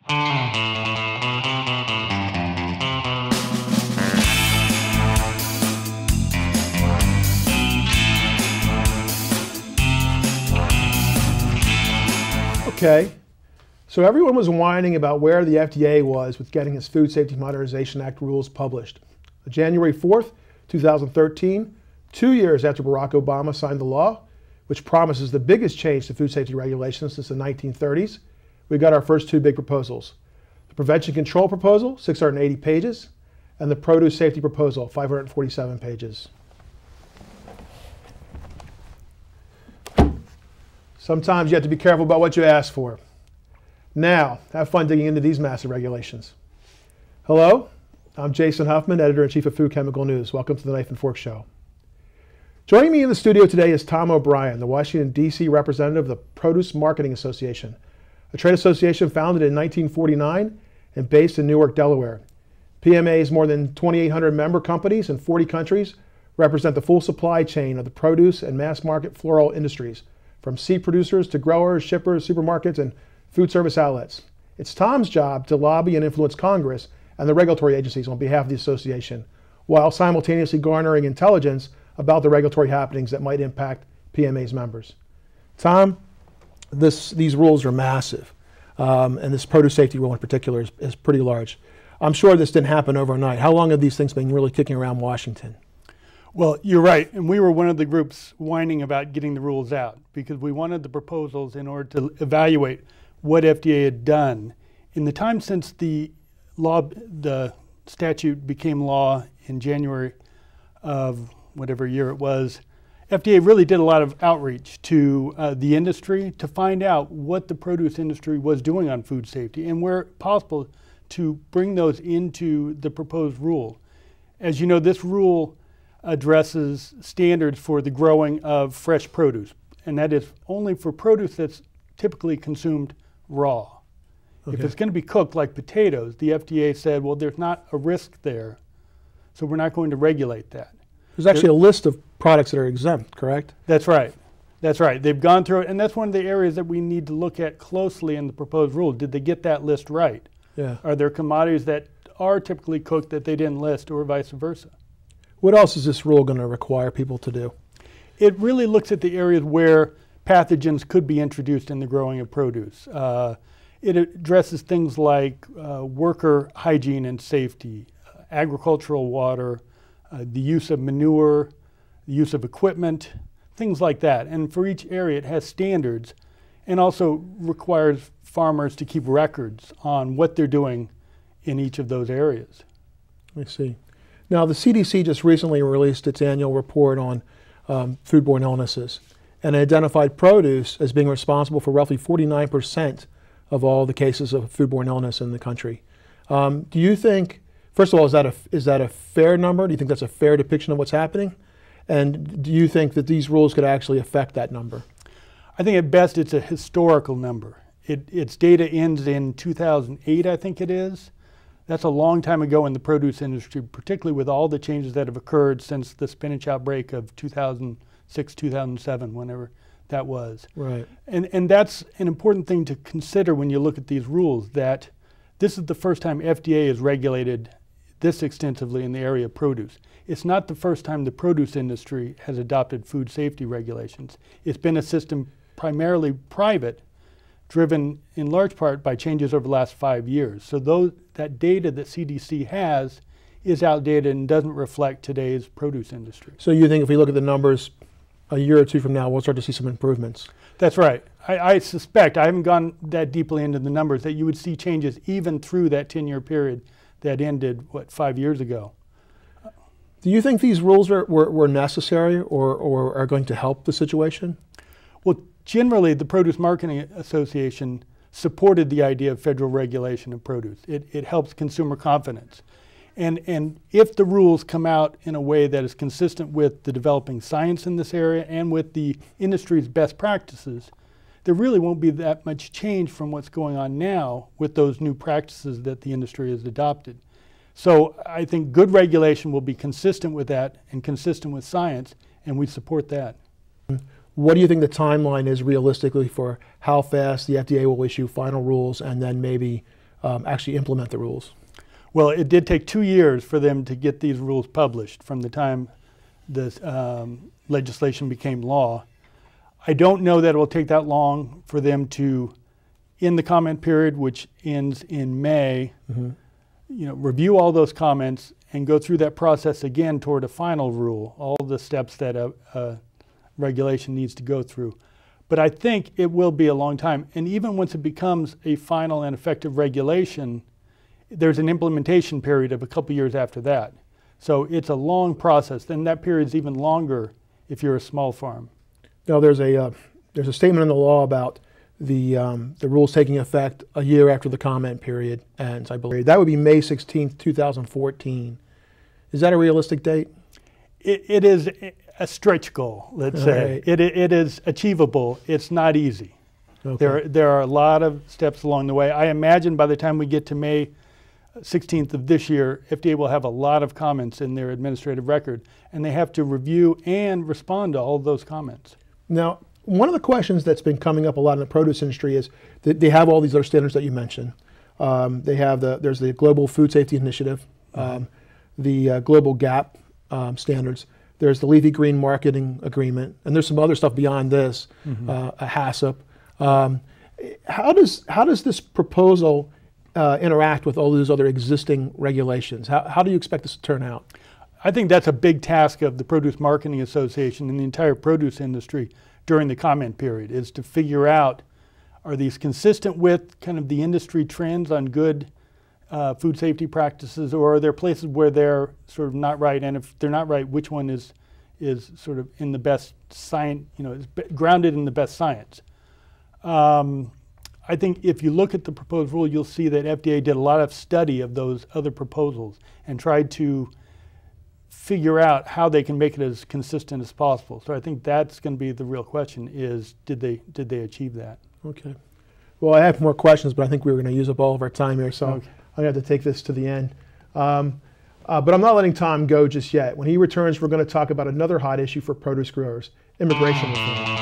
Okay, so everyone was whining about where the FDA was with getting its Food Safety Modernization Act rules published. January 4th, 2013, 2 years after Barack Obama signed the law, which promises the biggest change to food safety regulations since the 1930s, we got our first two big proposals. The Prevention Control Proposal, 680 pages, and the Produce Safety Proposal, 547 pages. Sometimes you have to be careful about what you ask for. Now, have fun digging into these massive regulations. Hello, I'm Jason Huffman, Editor-in-Chief of Food Chemical News. Welcome to the Knife and Fork Show. Joining me in the studio today is Tom O'Brien, the Washington, D.C. representative of the Produce Marketing Association, a trade association founded in 1949 and based in Newark, Delaware. PMA's more than 2,800 member companies in 40 countries represent the full supply chain of the produce and mass market floral industries, from seed producers to growers, shippers, supermarkets, and food service outlets. It's Tom's job to lobby and influence Congress and the regulatory agencies on behalf of the association, while simultaneously garnering intelligence about the regulatory happenings that might impact PMA's members. Tom, these rules are massive, and this produce safety rule in particular is pretty large. I'm sure this didn't happen overnight. How long have these things been really kicking around Washington? Well, you're right, and we were one of the groups whining about getting the rules out because we wanted the proposals in order to evaluate what FDA had done. In the time since the statute became law in January of whatever year it was, FDA really did a lot of outreach to the industry to find out what the produce industry was doing on food safety and where possible to bring those into the proposed rule. As you know, this rule addresses standards for the growing of fresh produce, and that is only for produce that's typically consumed raw. Okay. If it's going to be cooked like potatoes, the FDA said, well, there's not a risk there, so we're not going to regulate that. There's actually a list of products that are exempt, correct? That's right. That's right. They've gone through it, and that's one of the areas that we need to look at closely in the proposed rule. Did they get that list right? Yeah. Are there commodities that are typically cooked that they didn't list, or vice versa? What else is this rule going to require people to do? It really looks at the areas where pathogens could be introduced in the growing of produce. It addresses things like worker hygiene and safety, agricultural water, the use of manure, the use of equipment, things like that. And for each area, it has standards and also requires farmers to keep records on what they're doing in each of those areas. I see. Now, the CDC just recently released its annual report on foodborne illnesses and identified produce as being responsible for roughly 49% of all the cases of foodborne illness in the country. Do you think, first of all, is that a fair number? Do you think that's a fair depiction of what's happening? And do you think that these rules could actually affect that number? I think at best it's a historical number. Its data ends in 2008, I think it is. That's a long time ago in the produce industry, particularly with all the changes that have occurred since the spinach outbreak of 2006, 2007, whenever that was. Right. And that's an important thing to consider when you look at these rules, that this is the first time FDA has regulated this extensively in the area of produce. It's not the first time the produce industry has adopted food safety regulations. It's been a system primarily private, driven in large part by changes over the last 5 years. So that data that CDC has is outdated and doesn't reflect today's produce industry. So you think if we look at the numbers a year or two from now, we'll start to see some improvements? That's right. I suspect, I haven't gone that deeply into the numbers, that you would see changes even through that 10-year period that ended, 5 years ago. Do you think these rules were necessary or are going to help the situation? Well, generally, the Produce Marketing Association supported the idea of federal regulation of produce. It helps consumer confidence. And if the rules come out in a way that is consistent with the developing science in this area and with the industry's best practices, there really won't be that much change from what's going on now with those new practices that the industry has adopted. So I think good regulation will be consistent with that and consistent with science, and we support that. What do you think the timeline is realistically for how fast the FDA will issue final rules and then maybe actually implement the rules? Well, it did take 2 years for them to get these rules published from the time this legislation became law. I don't know that it will take that long for them to, in the comment period, which ends in May, review all those comments and go through that process again toward a final rule, all the steps that a regulation needs to go through. But I think it will be a long time. And even once it becomes a final and effective regulation, there's an implementation period of a couple years after that. So it's a long process. Then that period is even longer if you're a small farm. Now, there's a statement in the law about the rules taking effect a year after the comment period ends, I believe. That would be May 16th, 2014. Is that a realistic date? It is a stretch goal, let's say. Right. It is achievable. It's not easy. Okay. There are a lot of steps along the way. I imagine by the time we get to May 16th of this year, FDA will have a lot of comments in their administrative record, and they have to review and respond to all of those comments. Now, one of the questions that's been coming up a lot in the produce industry is that they have all these other standards that you mentioned. There's the Global Food Safety Initiative, the Global GAP standards. There's the Leafy Green Marketing Agreement, and there's some other stuff beyond this, a HACCP. How does this proposal interact with all those other existing regulations? How do you expect this to turn out? I think that's a big task of the Produce Marketing Association and the entire produce industry during the comment period, is to figure out, are these consistent with kind of the industry trends on good food safety practices, or are there places where they're sort of not right? And if they're not right, which one is sort of in the best science, is grounded in the best science? I think if you look at the proposed rule, you'll see that FDA did a lot of study of those other proposals and tried to figure out how they can make it as consistent as possible. So I think that's going to be the real question, is did they achieve that? Okay. Well, I have more questions, but I think we're going to use up all of our time here, so Okay. I'm going to have to take this to the end. But I'm not letting Tom go just yet. When he returns, we're going to talk about another hot issue for produce growers, immigration reform.